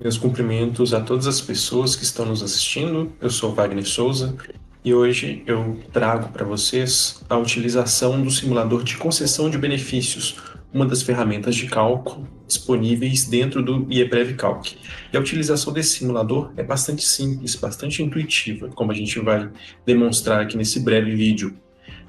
Meus cumprimentos a todas as pessoas que estão nos assistindo. Eu sou Wagner Souza e hoje eu trago para vocês a utilização do simulador de concessão de benefícios, uma das ferramentas de cálculo disponíveis dentro do IEPREV Calc. E a utilização desse simulador é bastante simples, bastante intuitiva, como a gente vai demonstrar aqui nesse breve vídeo.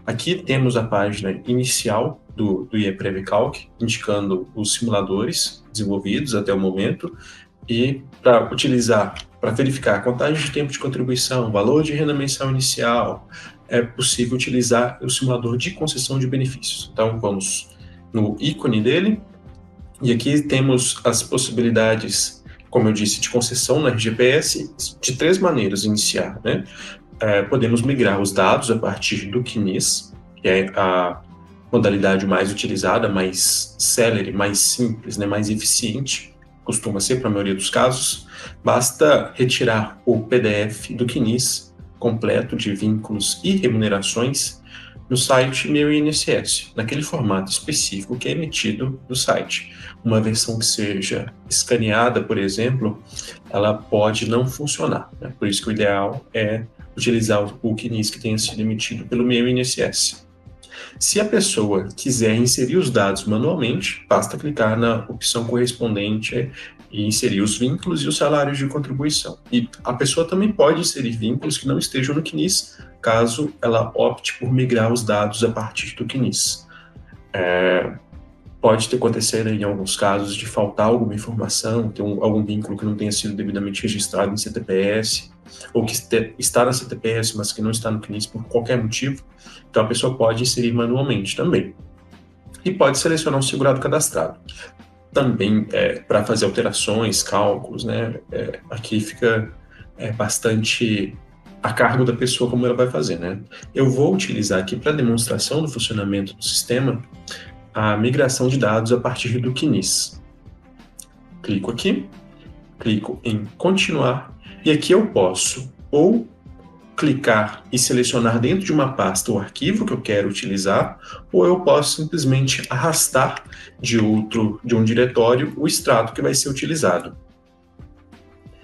Aqui temos a página inicial do IEPREV Calc, indicando os simuladores desenvolvidos até o momento, e para verificar a contagem de tempo de contribuição, valor de renda mensal inicial, é possível utilizar o simulador de concessão de benefícios. Então, vamos no ícone dele, e aqui temos as possibilidades, como eu disse, de concessão no RGPS, de três maneiras iniciar, né? Podemos migrar os dados a partir do QNIS, que é a modalidade mais utilizada, mais célere, mais simples, né, mais eficiente, costuma ser para a maioria dos casos. Basta retirar o PDF do QNIS completo de vínculos e remunerações no site Meu INSS, naquele formato específico que é emitido do site. Uma versão que seja escaneada, por exemplo, ela pode não funcionar, né? Por isso que o ideal é utilizar o QNIS que tenha sido emitido pelo Meu INSS. Se a pessoa quiser inserir os dados manualmente, basta clicar na opção correspondente e inserir os vínculos e os salários de contribuição. E a pessoa também pode inserir vínculos que não estejam no QNIS, caso ela opte por migrar os dados a partir do QNIS. Pode ter acontecido em alguns casos de faltar alguma informação, ter algum vínculo que não tenha sido devidamente registrado em CTPS, ou que está na CTPS, mas que não está no QNIS por qualquer motivo. Então a pessoa pode inserir manualmente também. E pode selecionar um segurado cadastrado. Também para fazer alterações, cálculos, né? Aqui fica bastante a cargo da pessoa como ela vai fazer, né? Eu vou utilizar aqui para demonstração do funcionamento do sistema a migração de dados a partir do QNIS. Clico aqui, clico em continuar, e aqui eu posso ou clicar e selecionar dentro de uma pasta o arquivo que eu quero utilizar, ou eu posso simplesmente arrastar de um diretório o extrato que vai ser utilizado.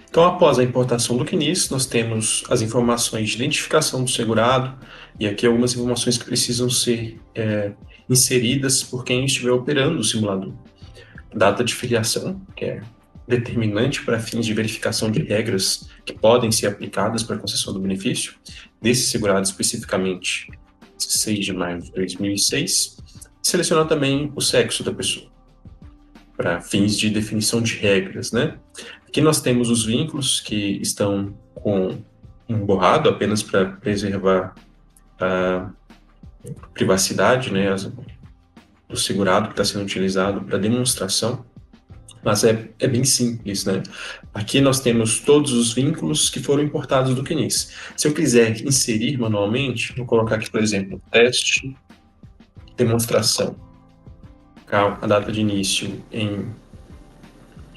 Então, após a importação do QNIS, nós temos as informações de identificação do segurado, e aqui algumas informações que precisam ser inseridas por quem estiver operando o simulador. Data de filiação, que é determinante para fins de verificação de regras que podem ser aplicadas para a concessão do benefício, desse segurado especificamente, 6 de maio de 2006. Seleciona também o sexo da pessoa, para fins de definição de regras, né? Aqui nós temos os vínculos que estão com um borrado apenas para preservar a privacidade, né, do segurado que está sendo utilizado para demonstração, mas é bem simples, né? Aqui nós temos todos os vínculos que foram importados do QNIS. Se eu quiser inserir manualmente, vou colocar aqui, por exemplo, teste, demonstração, a data de início vou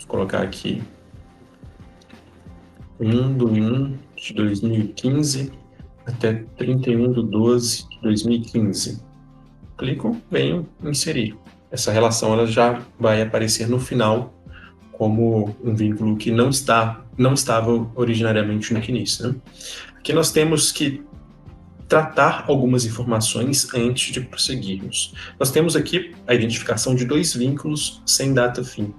colocar aqui 1/1 de 2015 até 31/12 de 2015. Clico, venho inserir. Essa relação ela já vai aparecer no final como um vínculo que não estava originariamente no QNIS, né? Aqui nós temos que tratar algumas informações antes de prosseguirmos. Nós temos aqui a identificação de dois vínculos sem data fim,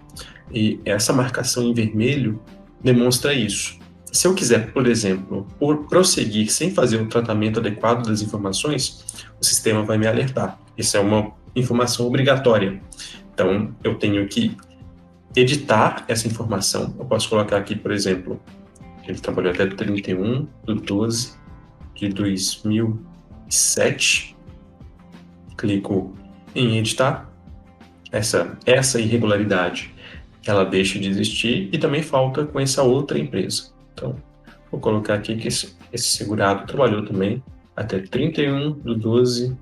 e essa marcação em vermelho demonstra isso. Se eu quiser, por exemplo, prosseguir sem fazer o tratamento adequado das informações, o sistema vai me alertar. Isso é uma informação obrigatória. Então, eu tenho que editar essa informação. Eu posso colocar aqui, por exemplo, ele trabalhou até 31/12 de 2007. Clico em editar. Essa irregularidade, ela deixa de existir e também falta com essa outra empresa. Então, vou colocar aqui que esse segurado trabalhou também até 31/12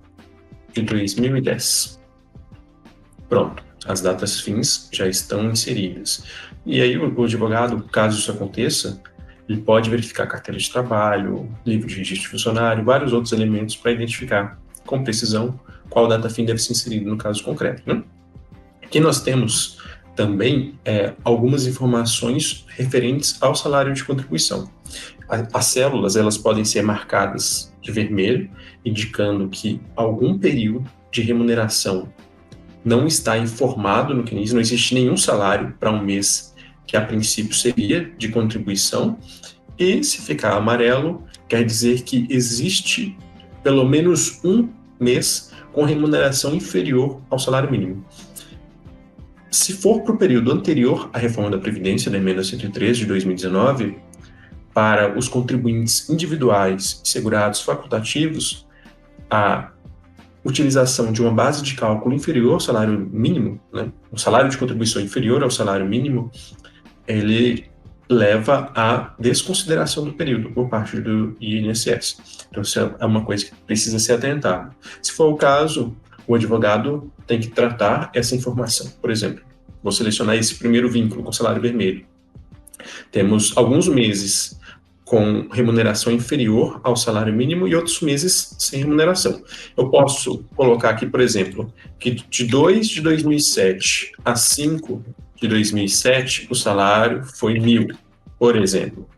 de 2010. Pronto, as datas fins já estão inseridas. E aí o advogado, caso isso aconteça, ele pode verificar carteira de trabalho, livro de registro de funcionário, vários outros elementos para identificar com precisão qual data fim deve ser inserido no caso concreto, né? Aqui nós temos também algumas informações referentes ao salário de contribuição. As células, elas podem ser marcadas de vermelho, indicando que algum período de remuneração não está informado no CNIS, não existe nenhum salário para um mês que a princípio seria de contribuição, e se ficar amarelo, quer dizer que existe pelo menos um mês com remuneração inferior ao salário mínimo. Se for para o período anterior à reforma da Previdência, da emenda 103 de 2019, para os contribuintes individuais e segurados facultativos, a utilização de uma base de cálculo inferior ao salário mínimo, né, o salário de contribuição inferior ao salário mínimo, ele leva à desconsideração do período por parte do INSS. Então, isso é uma coisa que precisa ser atentada. Se for o caso, o advogado tem que tratar essa informação. Por exemplo, vou selecionar esse primeiro vínculo com salário vermelho. Temos alguns meses com remuneração inferior ao salário mínimo e outros meses sem remuneração. Eu posso colocar aqui, por exemplo, que de 2 de 2007 a 5 de 2007, o salário foi 1.000, por exemplo.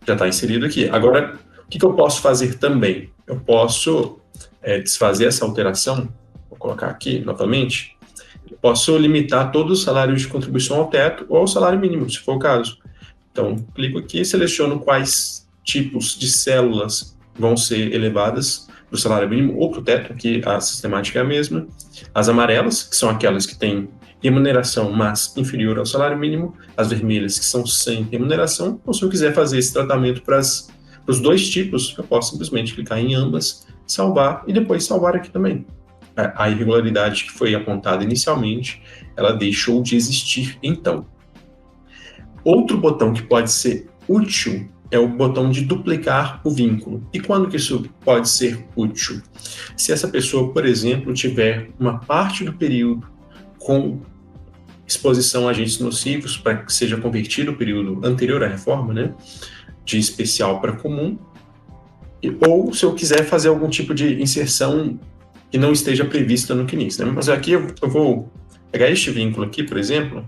Já está inserido aqui. Agora, o que eu posso fazer também? Eu posso desfazer essa alteração, vou colocar aqui novamente, eu posso limitar todos os salários de contribuição ao teto ou ao salário mínimo, se for o caso. Então, clico aqui e seleciono quais tipos de células vão ser elevadas para o salário mínimo ou para o teto, aqui a sistemática é a mesma. As amarelas, que são aquelas que têm remuneração, mas inferior ao salário mínimo. As vermelhas, que são sem remuneração. Ou se eu quiser fazer esse tratamento para os dois tipos, eu posso simplesmente clicar em ambas, salvar e depois salvar aqui também. A irregularidade que foi apontada inicialmente, ela deixou de existir então. Outro botão que pode ser útil é o botão de duplicar o vínculo. E quando que isso pode ser útil? Se essa pessoa, por exemplo, tiver uma parte do período com exposição a agentes nocivos para que seja convertido o período anterior à reforma, né, de especial para comum, ou se eu quiser fazer algum tipo de inserção que não esteja prevista no CNIS. Né? Mas aqui eu vou pegar este vínculo aqui, por exemplo,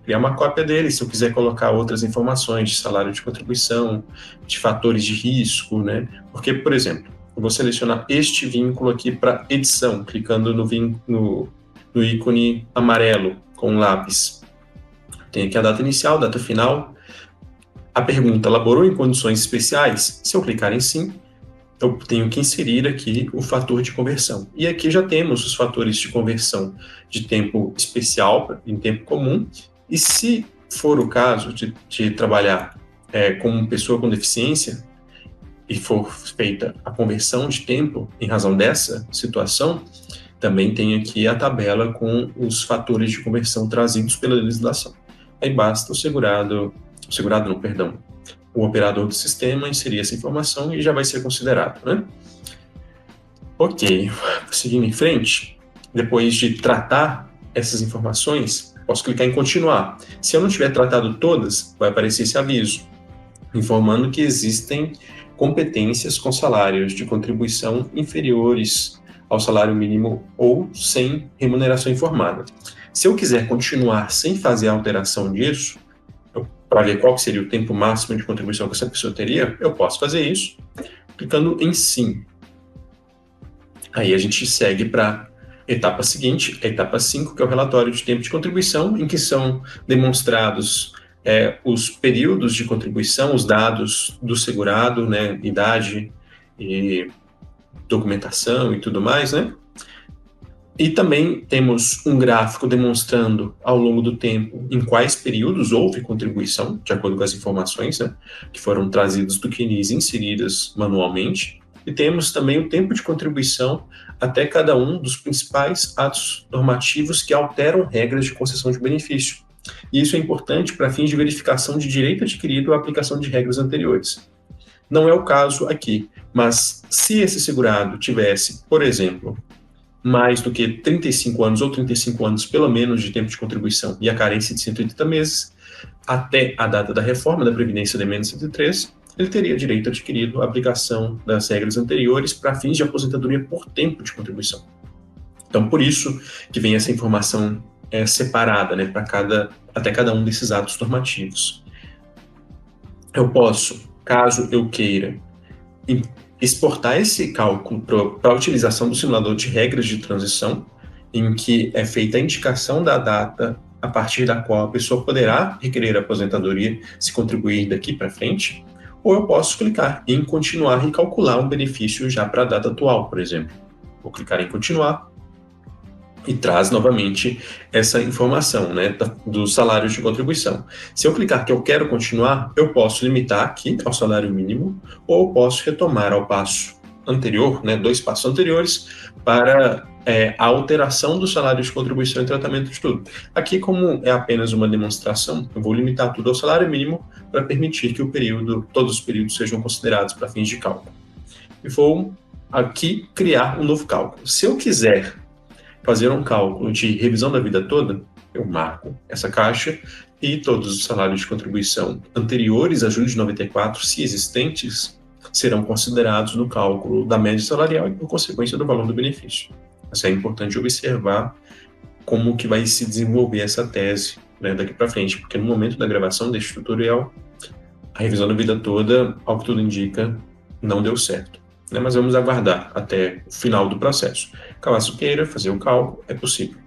criar uma cópia dele, se eu quiser colocar outras informações de salário de contribuição, de fatores de risco, né? Porque, por exemplo, eu vou selecionar este vínculo aqui para edição, clicando no ícone amarelo com lápis. Tem aqui a data inicial, data final. A pergunta, elaborou em condições especiais? Se eu clicar em sim, eu tenho que inserir aqui o fator de conversão. E aqui já temos os fatores de conversão de tempo especial em tempo comum. E se for o caso de trabalhar como pessoa com deficiência e for feita a conversão de tempo em razão dessa situação, também tem aqui a tabela com os fatores de conversão trazidos pela legislação. Aí basta o operador do sistema inserir essa informação e já vai ser considerado, né? Ok, seguindo em frente, depois de tratar essas informações, posso clicar em continuar. Se eu não tiver tratado todas, vai aparecer esse aviso, informando que existem competências com salários de contribuição inferiores ao salário mínimo ou sem remuneração informada. Se eu quiser continuar sem fazer a alteração disso, para ver qual seria o tempo máximo de contribuição que essa pessoa teria, eu posso fazer isso, clicando em sim. Aí a gente segue para a etapa seguinte, a etapa 5, que é o relatório de tempo de contribuição, em que são demonstrados os períodos de contribuição, os dados do segurado, né, idade e documentação e tudo mais, né? E também temos um gráfico demonstrando ao longo do tempo em quais períodos houve contribuição, de acordo com as informações, né, que foram trazidas do CNIS e inseridas manualmente. E temos também o tempo de contribuição até cada um dos principais atos normativos que alteram regras de concessão de benefício. E isso é importante para fins de verificação de direito adquirido à aplicação de regras anteriores. Não é o caso aqui, mas se esse segurado tivesse, por exemplo, mais do que 35 anos ou 35 anos, pelo menos, de tempo de contribuição e a carência de 180 meses, até a data da reforma da Previdência da emenda 103, ele teria direito adquirido à aplicação das regras anteriores para fins de aposentadoria por tempo de contribuição. Então, por isso que vem essa informação separada, né, até cada um desses atos normativos. Eu posso, caso eu queira, exportar esse cálculo para a utilização do simulador de regras de transição, em que é feita a indicação da data a partir da qual a pessoa poderá requerer a aposentadoria se contribuir daqui para frente, ou eu posso clicar em continuar e calcular um benefício já para a data atual, por exemplo. Vou clicar em continuar e traz novamente essa informação, né, dos salários de contribuição. Se eu clicar que eu quero continuar, eu posso limitar aqui ao salário mínimo, ou eu posso retomar ao passo anterior, né, 2 passos anteriores, para a alteração do salário de contribuição e tratamento de tudo. Aqui, como é apenas uma demonstração, eu vou limitar tudo ao salário mínimo para permitir que todos os períodos sejam considerados para fins de cálculo. E vou aqui criar um novo cálculo. Se eu quiser fazer um cálculo de revisão da vida toda, eu marco essa caixa e todos os salários de contribuição anteriores a julho de 94, se existentes, serão considerados no cálculo da média salarial e, por consequência, do valor do benefício. Isso é importante observar como que vai se desenvolver essa tese, né, daqui para frente, porque no momento da gravação deste tutorial, a revisão da vida toda, ao que tudo indica, não deu certo. Mas vamos aguardar até o final do processo. Caso queira fazer o cálculo, é possível.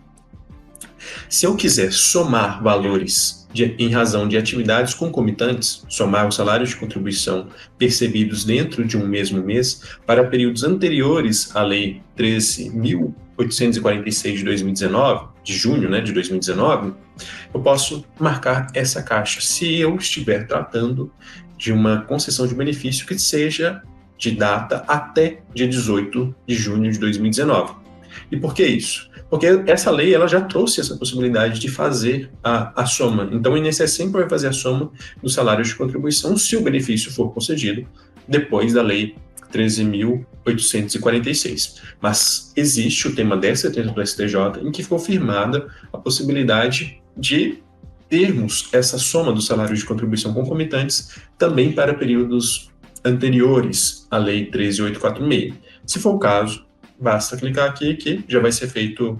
Se eu quiser somar valores em razão de atividades concomitantes, somar os salários de contribuição percebidos dentro de um mesmo mês para períodos anteriores à Lei 13.846 de 2019, de junho, né, de 2019, eu posso marcar essa caixa se eu estiver tratando de uma concessão de benefício que seja de data até dia 18 de junho de 2019. E por que isso? Porque essa lei ela já trouxe essa possibilidade de fazer a soma. Então, o INSS sempre vai fazer a soma dos salários de contribuição se o benefício for concedido depois da Lei 13.846. Mas existe o tema 1070 do STJ em que ficou firmada a possibilidade de termos essa soma dos salários de contribuição concomitantes também para períodos anteriores à Lei 13.846. Se for o caso, basta clicar aqui que já vai ser feito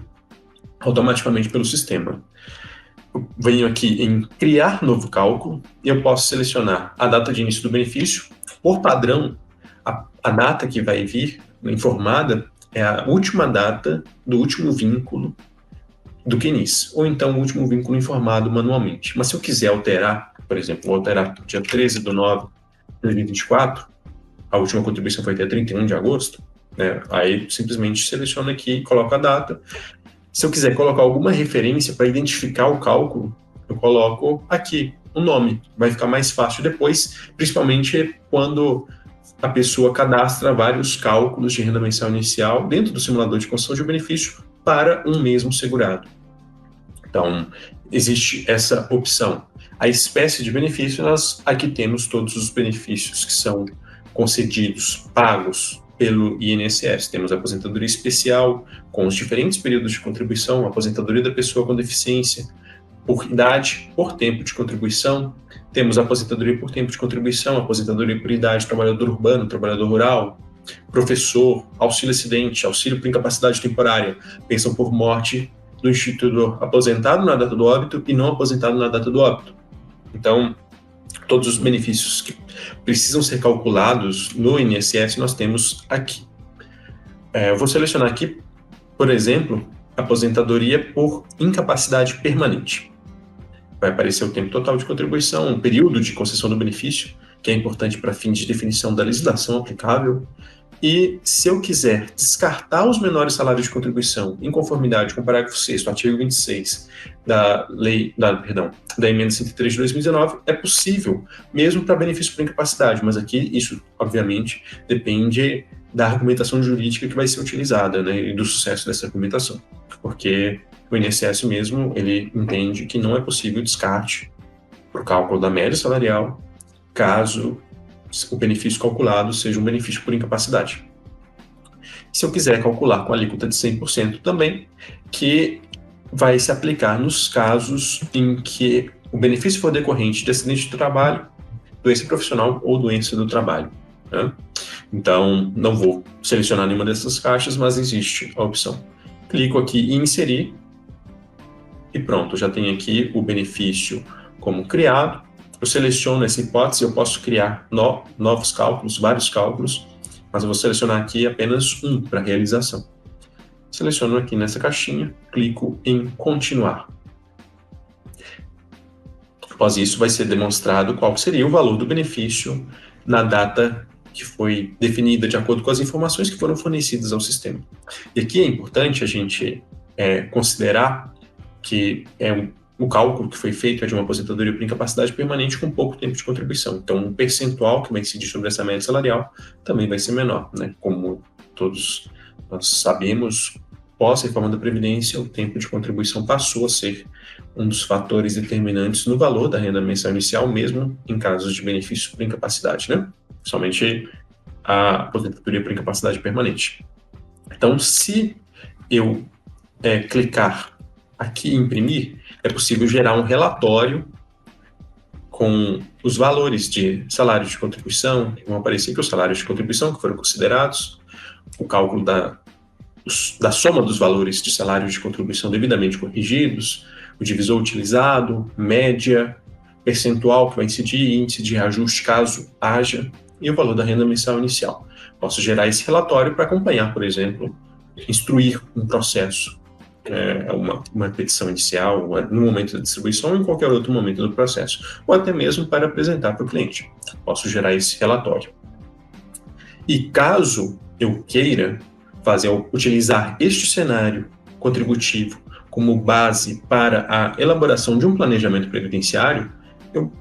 automaticamente pelo sistema. Eu venho aqui em criar novo cálculo e eu posso selecionar a data de início do benefício. Por padrão, a data que vai vir informada é a última data do último vínculo do QNIS, ou então o último vínculo informado manualmente. Mas se eu quiser alterar, por exemplo, vou alterar dia 13/9 de 2024, a última contribuição foi até 31 de agosto, né? Aí simplesmente seleciono aqui e coloco a data. Se eu quiser colocar alguma referência para identificar o cálculo, eu coloco aqui o nome. Vai ficar mais fácil depois, principalmente quando a pessoa cadastra vários cálculos de renda mensal inicial dentro do simulador de concessão de benefício para um mesmo segurado. Então, existe essa opção. A espécie de benefício, nós aqui temos todos os benefícios que são concedidos, pagos pelo INSS. Temos a aposentadoria especial, com os diferentes períodos de contribuição, a aposentadoria da pessoa com deficiência, por idade, por tempo de contribuição. Temos a aposentadoria por tempo de contribuição, aposentadoria por idade, trabalhador urbano, trabalhador rural, professor, auxílio acidente, auxílio por incapacidade temporária, pensão por morte do instituto aposentado na data do óbito e não aposentado na data do óbito. Então, todos os benefícios que precisam ser calculados no INSS nós temos aqui. Eu vou selecionar aqui, por exemplo, aposentadoria por incapacidade permanente. Vai aparecer o tempo total de contribuição, o período de concessão do benefício, que é importante para fins de definição da legislação aplicável. E se eu quiser descartar os menores salários de contribuição em conformidade com o parágrafo 6º, artigo 26 da emenda 103 de 2019, é possível, mesmo para benefício por incapacidade, mas aqui isso, obviamente, depende da argumentação jurídica que vai ser utilizada, né, e do sucesso dessa argumentação, porque o INSS mesmo, ele entende que não é possível descarte para o cálculo da média salarial, caso o benefício calculado seja um benefício por incapacidade. Se eu quiser calcular com alíquota de 100% também, que vai se aplicar nos casos em que o benefício for decorrente de acidente de trabalho, doença profissional ou doença do trabalho, né? Então, não vou selecionar nenhuma dessas caixas, mas existe a opção. Clico aqui em inserir e pronto, já tenho aqui o benefício como criado. Eu seleciono essa hipótese, eu posso criar novos cálculos, vários cálculos, mas eu vou selecionar aqui apenas um para realização. Seleciono aqui nessa caixinha, clico em continuar. Após isso, vai ser demonstrado qual seria o valor do benefício na data que foi definida de acordo com as informações que foram fornecidas ao sistema. E aqui é importante a gente considerar que o cálculo que foi feito é de uma aposentadoria por incapacidade permanente com pouco tempo de contribuição. Então, o percentual que vai incidir sobre essa média salarial também vai ser menor, né? Como todos nós sabemos, pós reforma da Previdência, o tempo de contribuição passou a ser um dos fatores determinantes no valor da renda mensal inicial, mesmo em casos de benefício por incapacidade, né? Somente a aposentadoria por incapacidade permanente. Então, se eu clicar aqui em imprimir, é possível gerar um relatório com os valores de salários de contribuição, que vão aparecer aqui os salários de contribuição que foram considerados, o cálculo da soma dos valores de salários de contribuição devidamente corrigidos, o divisor utilizado, média, percentual que vai incidir, índice de reajuste caso haja, e o valor da renda mensal inicial. Posso gerar esse relatório para acompanhar, por exemplo, instruir um processo, uma petição inicial, no momento da distribuição ou em qualquer outro momento do processo, ou até mesmo para apresentar para o cliente. Posso gerar esse relatório. E caso eu queira utilizar este cenário contributivo como base para a elaboração de um planejamento previdenciário,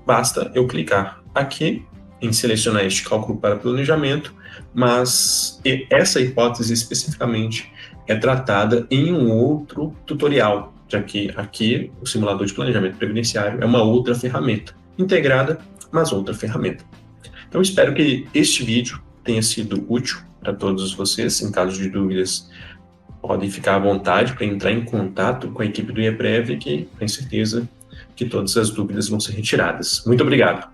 basta eu clicar aqui em selecionar este cálculo para planejamento, mas essa hipótese especificamente é tratada em um outro tutorial, já que aqui o simulador de planejamento previdenciário é uma outra ferramenta, integrada, mas outra ferramenta. Então, espero que este vídeo tenha sido útil para todos vocês. Em caso de dúvidas, podem ficar à vontade para entrar em contato com a equipe do IEPREV, que tem certeza que todas as dúvidas vão ser retiradas. Muito obrigado.